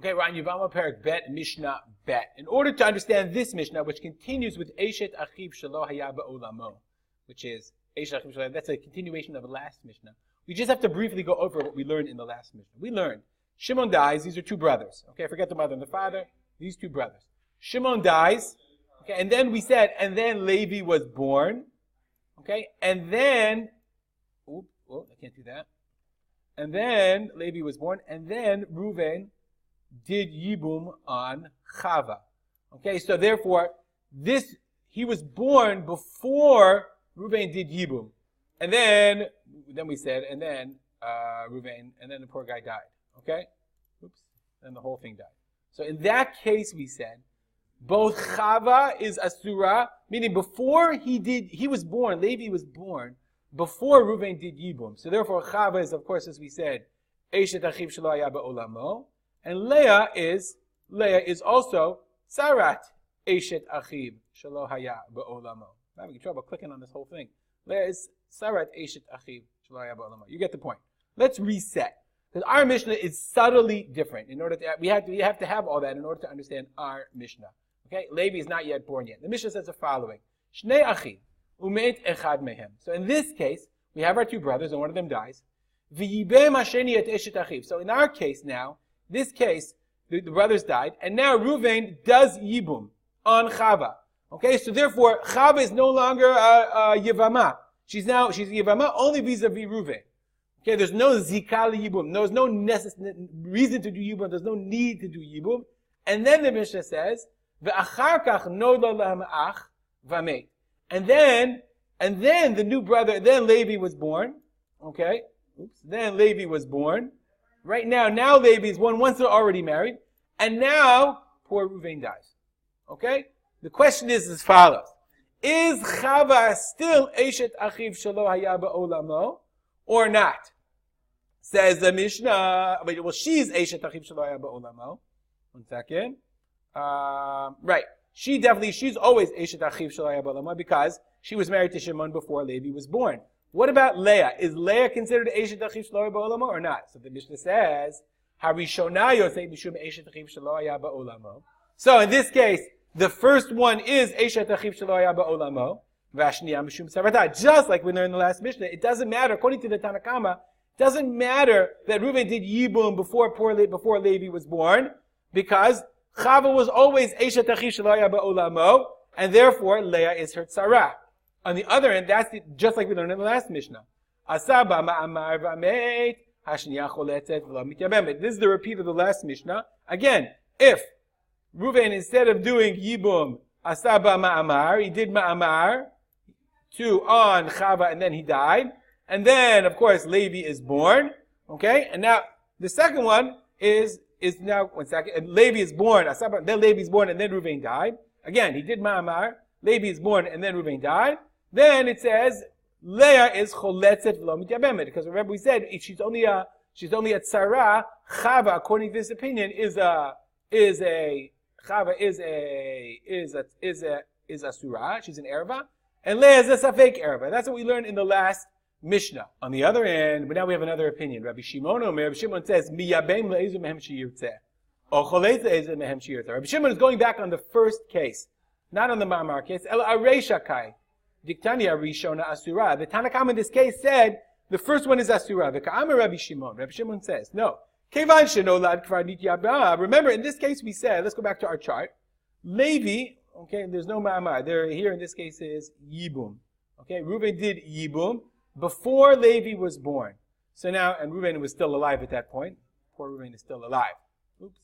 Okay, we're on Yevamot Perek Bet, Mishnah Bet. In order to understand this Mishnah, which continues with Eishet Achiv Shelo Haya Ba'olamo, which is Eishet Achiv Shelo, that's a continuation of the last Mishnah. We just have to briefly go over what we learned in the last Mishnah. We learned Shimon dies. These are two brothers. Okay, forget the mother and the father. These two brothers. Shimon dies. Okay, and then we said, and then Levi was born. Okay, and then, I can't do that. And then Levi was born, and then Reuven did Yibum on Chava. Okay, so therefore, he was born before Reuven did Yibum. And then we said, and then Reuven, and then the poor guy died. Okay? And the whole thing died. So in that case, we said, both Chava is Asura, meaning before he was born, Levi was born, before Reuven did Yibum. So therefore, Chava is, of course, as we said, Eishet Achiv Shelo Haya Ba'olamo. And Leah is also Sarat Eishet Achiv Shelo Haya Ba'olamo. I'm having trouble clicking on this whole thing. Leah is Sarat Eishet Achiv Shelo Haya Ba'olamo. You get the point. Let's reset. Because our Mishnah is subtly different. We have to have all that in order to understand our Mishnah. Okay? Levi is not yet born yet. The Mishnah says the following. Shnei Achiv Umet Echad Mehem. So in this case, we have our two brothers and one of them dies. V'yibem Hasheni et Eshet Achiv. So in our case now, this case, the brothers died, and now Reuven does Yibum on Chava. Okay, so therefore, Chava is no longer Yevamot. She's Yevamot only vis-a-vis Reuven. Okay, there's no Zikah Yibum. There's no reason to do Yibum. There's no need to do Yibum. And then the Mishnah says, Ve'achar kach noda lahem ach v'amet. And then the new brother, then Levi was born. Okay, then Levi was born. Right now Levi is born once they're already married. And now, poor Reuven dies. Okay? The question is as follows. Is Chava still Eishet Achiv Shelo Haya Ba'olamo or not? Says the Mishnah. Well, she's Eishet Achiv Shelo Haya Ba'olamo. 1 second. Right. She's always Eishet Achiv Shelo Haya Ba'olamo because she was married to Shimon before Levi was born. What about Leah? Is Leah considered Eishet Achiv Shelo Haya Ba'olamo or not? So the Mishnah says, Harishona Yosei Mishum Eishet Achiv Shelo Haya Ba'olamo. So in this case, the first one is Eishet Achiv Shelo Haya Ba'olamo. Vashniya Mishum Sarata. Just like we learned in the last Mishnah, it doesn't matter, according to the Tanakama, it doesn't matter that Reuven did Yibum before Levi was born, because Chava was always Eishet Achiv Shelo Haya Ba'olamo, and therefore Leah is her tzara. On the other hand, just like we learned in the last Mishnah. Asaba ma'amar v'amet, hashniya choletzet v'lo mityabemet. This is the repeat of the last Mishnah. Again, if Reuven, instead of doing Yibum, asaba ma'amar, he did ma'amar on Chava, and then he died. And then, of course, Levi is born. Okay? And now, the second one is now, 1 second, and Levi is born, asaba, then Levi is born, and then Reuven died. Again, he did ma'amar, Levi is born, and then Reuven died. Then it says Leah is choletzet v'lo mityabemet, because remember we said she's only a tzara. Chava, according to this opinion, is a surah. She's an erva, and Leah is a safek erva. That's what we learned in the last Mishnah. On the other hand, but now we have another opinion. Rabbi Shimon says miyabem le'ezu mehem sheyirtzeh, or choletz le'ezu mehem sheyirtzeh. Rabbi Shimon is going back on the first case, not on the Ma'amar case. El areisha kai. Diktania Rishona Asura. The Tanakam in this case said the first one is Asura. The Ka'amar Rabbi Shimon. Rabbi Shimon says, no. Kevan Shenolad Kvarnit Yabba. Remember, in this case we said, let's go back to our chart. Levi, okay, there's no Ma'amar. Here in this case is Yibum. Okay, Reuven did Yibum before Levi was born. So now, and Reuven was still alive at that point. Poor Reuven is still alive. Oops.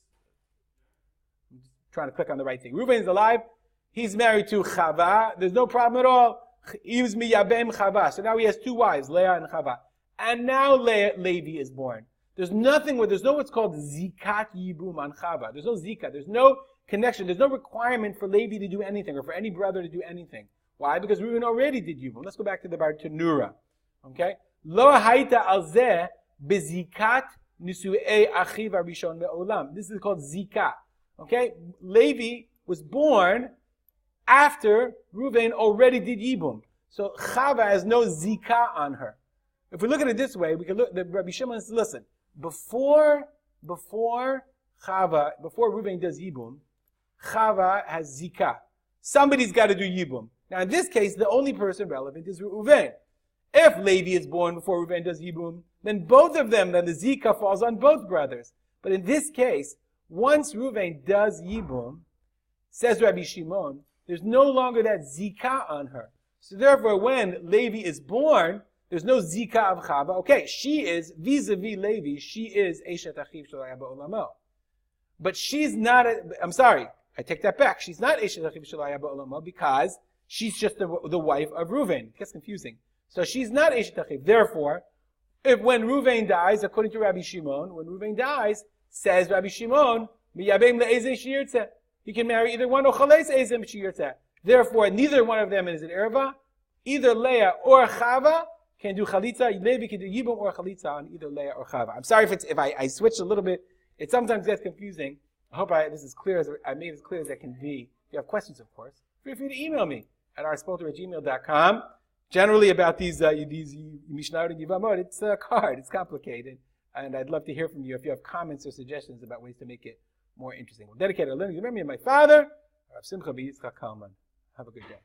I'm just trying to click on the right thing. Reuven is alive. He's married to Chava. There's no problem at all. He was miyabem Chava. So now he has two wives, Leah and Chava. And now Levi is born. There's no what's called zikat yibum on Chava. There's no zika. There's no connection. There's no requirement for Levi to do anything or for any brother to do anything. Why? Because Reuven already did yibum. Let's go back to the Bartanura. Okay? Lo haita al zeh bezikat nisu'ei achiv harishon me'olam. This is called zika. Okay? Levi was born after Reuven already did Yibum. So Chava has no zika on her. If we look at it this way, we can look, the Rabbi Shimon says, listen, before Chava, before Reuven does Yibum, Chava has Zika. Somebody's got to do Yibum. Now in this case, the only person relevant is Reuven. If Levi is born before Reuven does Yibum, then both of them, then the Zika falls on both brothers. But in this case, once Reuven does Yibum, says Rabbi Shimon, there's no longer that Zika on her. So therefore, when Levi is born, there's no Zika of Chava. Okay, she is, vis-a-vis Levi, she is Eishet Achiv shel Haya ba'olamo. But she's not, I'm sorry, I take that back. She's not Eishet Achiv shel Haya ba'olamo because she's just the wife of Reuven. It gets confusing. So she's not Eishet Achiv. Therefore, when Reuven dies, according to Rabbi Shimon, when Reuven dies, says Rabbi Shimon, Miyabem le'ezeh shiyirtzeh. He can marry either one or chales ezeh shiyirtzeh. Therefore, neither one of them is an erva. Either Leah or Chava can do chalitza. Levi can do Yibum or chalitza on either Leah or Chava. I'm sorry if I switched a little bit. It sometimes gets confusing. I hope this is clear I made it as clear as I can be. If you have questions, of course, feel free to email me at rspolter@gmail.com. Generally about these Mishnah and Yevamot, it's hard, it's complicated, and I'd love to hear from you if you have comments or suggestions about ways to make it more interesting. We'll dedicate our learning to the memory of my father, Rav Simcha B. Yitzchak Kalman. Have a good day.